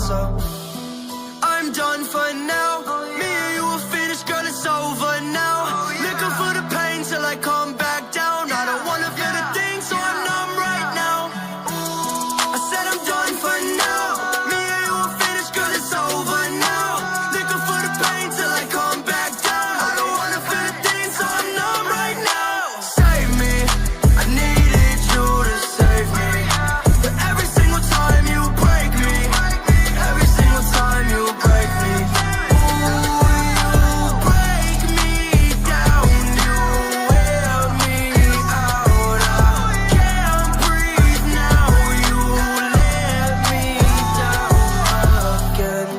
So I'm done for now. Me and you are finished, girl, it's over now. Looking for the pain till I come back down. I don't wanna feel the thing, so I'm numb right now. I said I'm done for now. Me and you are finished, girl, it's over now. Looking for the pain till I come back down. I don't wanna feel the thing, so I'm numb right now. Save me, I needed you to save me. But every single time you break me, every single time you break me. Ooh, you break me down, you wear me out. I can't breathe now, you let me down again.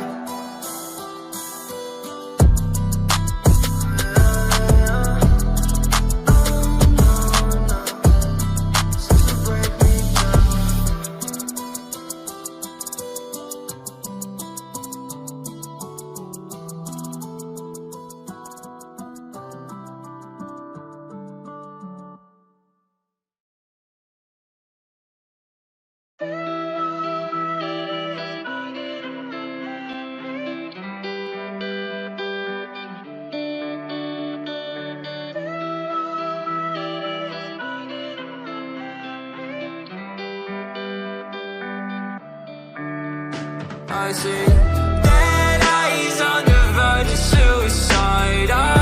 Since you break me down. I see dead eyes on the verge of suicide.